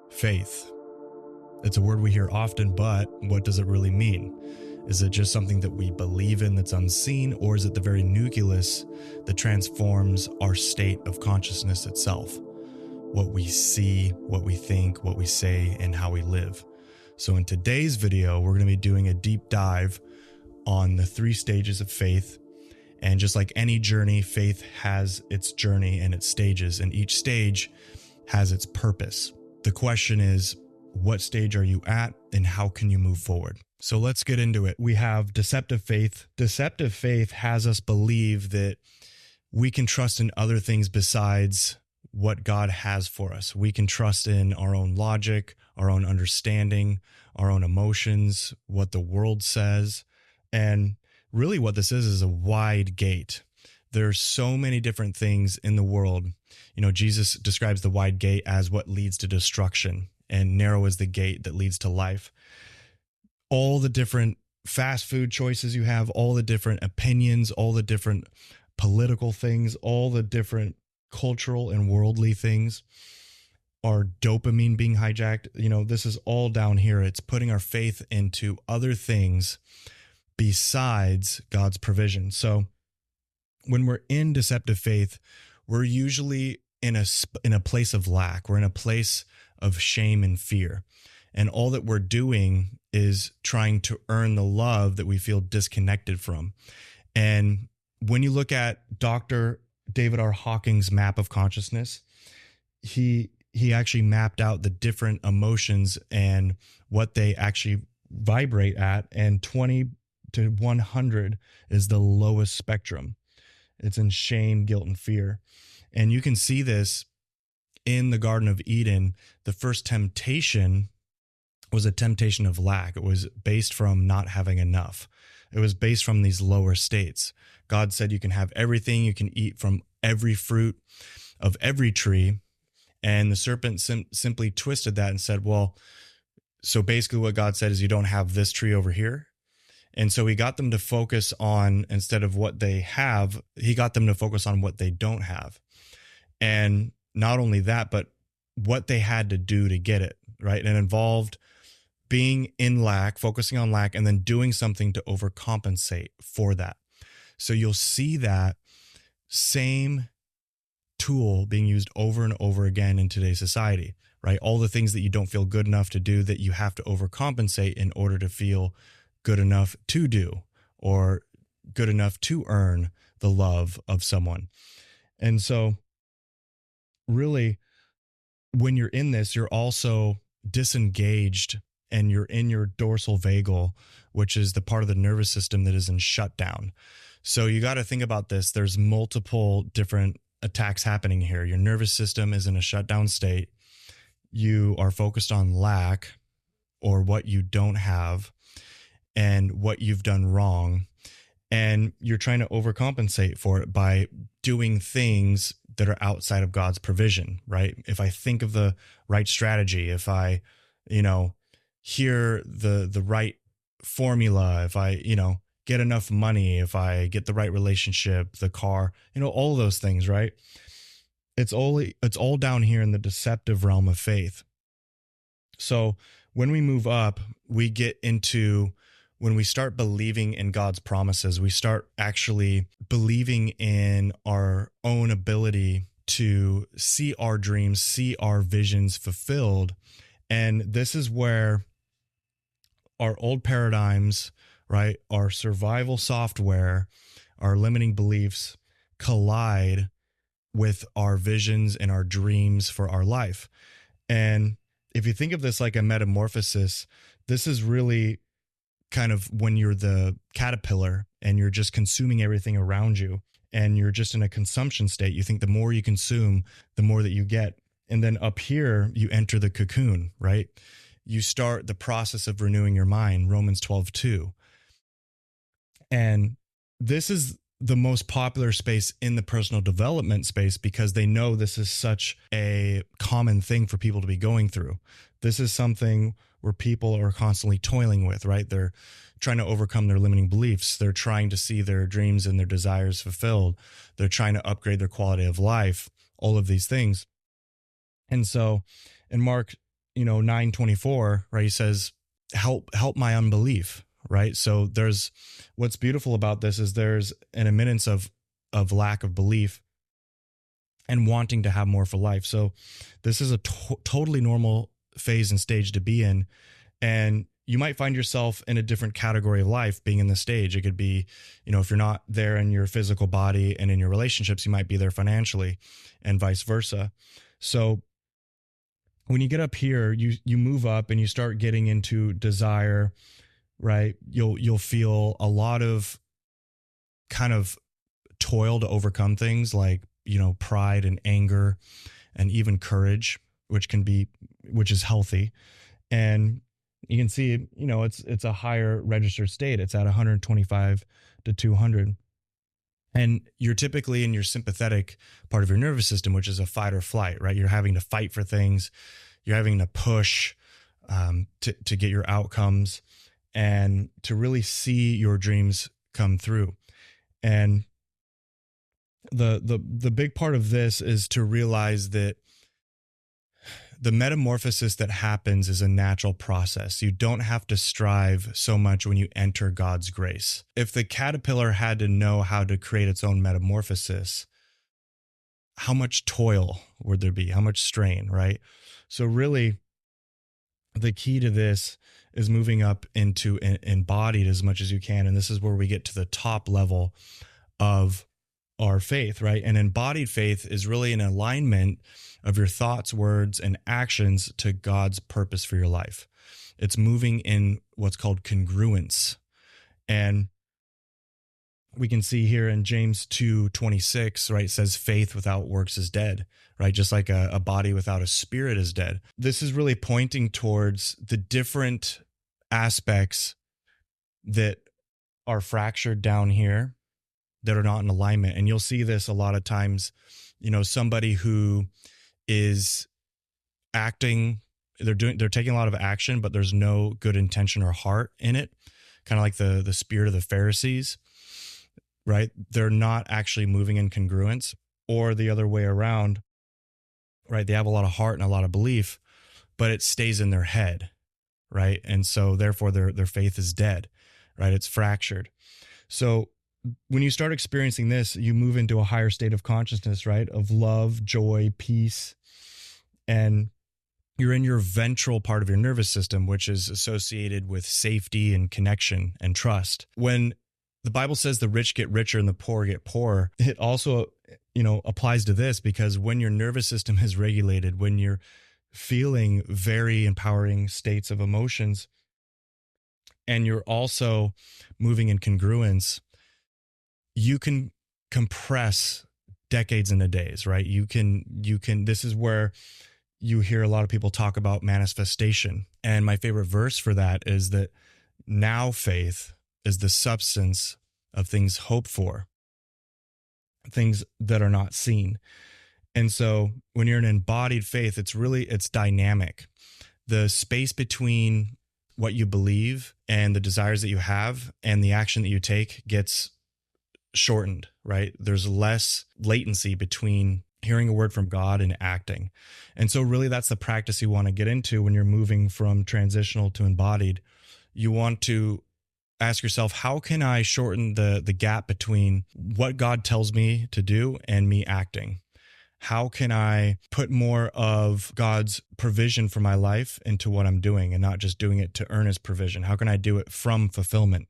Faith. It's a word we hear often, but what does it really mean? Is it just something that we believe in that's unseen, or is it the very nucleus that transforms our state of consciousness itself? What we see, what we think, what we say, and how we live. So in today's video, we're going to be doing a deep dive on the 3 stages of faith. And just like any journey, faith has its journey and its stages, and each stage has its purpose. The question is, what stage are you at and how can you move forward? So let's get into it. We have deceptive faith. Deceptive faith has us believe that we can trust in other things besides what God has for us. We can trust in our own logic, our own understanding, our own emotions, what the world says. And really what this is a wide gate. There's so many different things in the world. You know, Jesus describes the wide gate as what leads to destruction, and narrow is the gate that leads to life. All the different fast food choices you have, all the different opinions, all the different political things, all the different cultural and worldly things, our dopamine being hijacked. You know, this is all down here. It's putting our faith into other things besides God's provision. So when we're in deceptive faith, we're usually in a place of lack. We're in a place of shame and fear. And all that we're doing is trying to earn the love that we feel disconnected from. And when you look at Dr. David R. Hawking's map of consciousness, he actually mapped out the different emotions and what they actually vibrate at, and 20 to 100 is the lowest spectrum. It's in shame, guilt, and fear. And you can see this in the Garden of Eden. The first temptation was a temptation of lack. It was based from not having enough. It was based from these lower states. God said you can have everything, you can eat from every fruit of every tree. And the serpent simply twisted that and said, well, so basically what God said is you don't have this tree over here. And so he got them to focus on, instead of what they have, he got them to focus on what they don't have. And not only that, but what they had to do to get it, right? And it involved being in lack, focusing on lack, and then doing something to overcompensate for that. So you'll see that same tool being used over and over again in today's society, right? All the things that you don't feel good enough to do that you have to overcompensate in order to feel good enough to do, or good enough to earn the love of someone. And so really, when you're in this, you're also disengaged, and you're in your dorsal vagal, which is the part of the nervous system that is in shutdown. So you got to think about this. There's multiple different attacks happening here. Your nervous system is in a shutdown state. You are focused on lack, or what you don't have, and what you've done wrong. And you're trying to overcompensate for it by doing things that are outside of God's provision, right? If I think of the right strategy, if I, hear the right formula, if I, get enough money, if I get the right relationship, the car, all of those things, right? It's all down here in the deceptive realm of faith. So when we move up, we get into when we start believing in God's promises. We start actually believing in our own ability to see our dreams, see our visions fulfilled. And this is where our old paradigms, right, our survival software, our limiting beliefs collide with our visions and our dreams for our life. And if you think of this like a metamorphosis, this is really kind of when you're the caterpillar and you're just consuming everything around you, and you're just in a consumption state. You think the more you consume, the more that you get. And then up here, you enter the cocoon, right? You start the process of renewing your mind, Romans 12:2. And this is the most popular space in the personal development space, because they know this is such a common thing for people to be going through. This is something where people are constantly toiling with, right? They're trying to overcome their limiting beliefs. They're trying to see their dreams and their desires fulfilled. They're trying to upgrade their quality of life, all of these things. And so in Mark 9:24, right? He says, help my unbelief, right? So there's what's beautiful about this is there's an imminence of lack of belief and wanting to have more for life. So this is a totally normal phase and stage to be in. And you might find yourself in a different category of life being in this stage. It could be, if you're not there in your physical body and in your relationships, you might be there financially and vice versa. So when you get up here, you move up and you start getting into desire, right? You'll feel a lot of kind of toil to overcome things like, pride and anger and even courage, which is healthy. And you can see, it's a higher register state. It's at 125 to 200. And you're typically in your sympathetic part of your nervous system, which is a fight or flight, right? You're having to fight for things. You're having to push to get your outcomes and to really see your dreams come through. And the big part of this is to realize that the metamorphosis that happens is a natural process. You don't have to strive so much when you enter God's grace. If the caterpillar had to know how to create its own metamorphosis, how much toil would there be? How much strain, right? So really, the key to this is moving up into embodied as much as you can. And this is where we get to the top level of our faith, right? And embodied faith is really an alignment of your thoughts, words, and actions to God's purpose for your life. It's moving in what's called congruence. And we can see here in James 2:26, right, it says faith without works is dead, right? Just like a body without a spirit is dead. This is really pointing towards the different aspects that are fractured down here that are not in alignment. And you'll see this a lot of times, somebody who is acting, they're taking a lot of action, but there's no good intention or heart in it. Kind of like the spirit of the Pharisees, right? They're not actually moving in congruence, or the other way around, right? They have a lot of heart and a lot of belief, but it stays in their head, right? And so therefore their faith is dead, right? It's fractured. So when you start experiencing this, you move into a higher state of consciousness, right? Of love, joy, peace. And you're in your ventral part of your nervous system, which is associated with safety and connection and trust. When the Bible says the rich get richer and the poor get poorer, it also, applies to this, because when your nervous system is regulated, when you're feeling very empowering states of emotions, and you're also moving in congruence, you can compress decades into days, right? You can, this is where you hear a lot of people talk about manifestation. And my favorite verse for that is that now faith is the substance of things hoped for, things that are not seen. And so when you're in embodied faith, it's dynamic. The space between what you believe and the desires that you have and the action that you take gets shortened, right? There's less latency between hearing a word from God and acting. And so really that's the practice you want to get into when you're moving from transitional to embodied. You want to ask yourself, how can I shorten the gap between what God tells me to do and me acting? How can I put more of God's provision for my life into what I'm doing and not just doing it to earn his provision? How can I do it from fulfillment?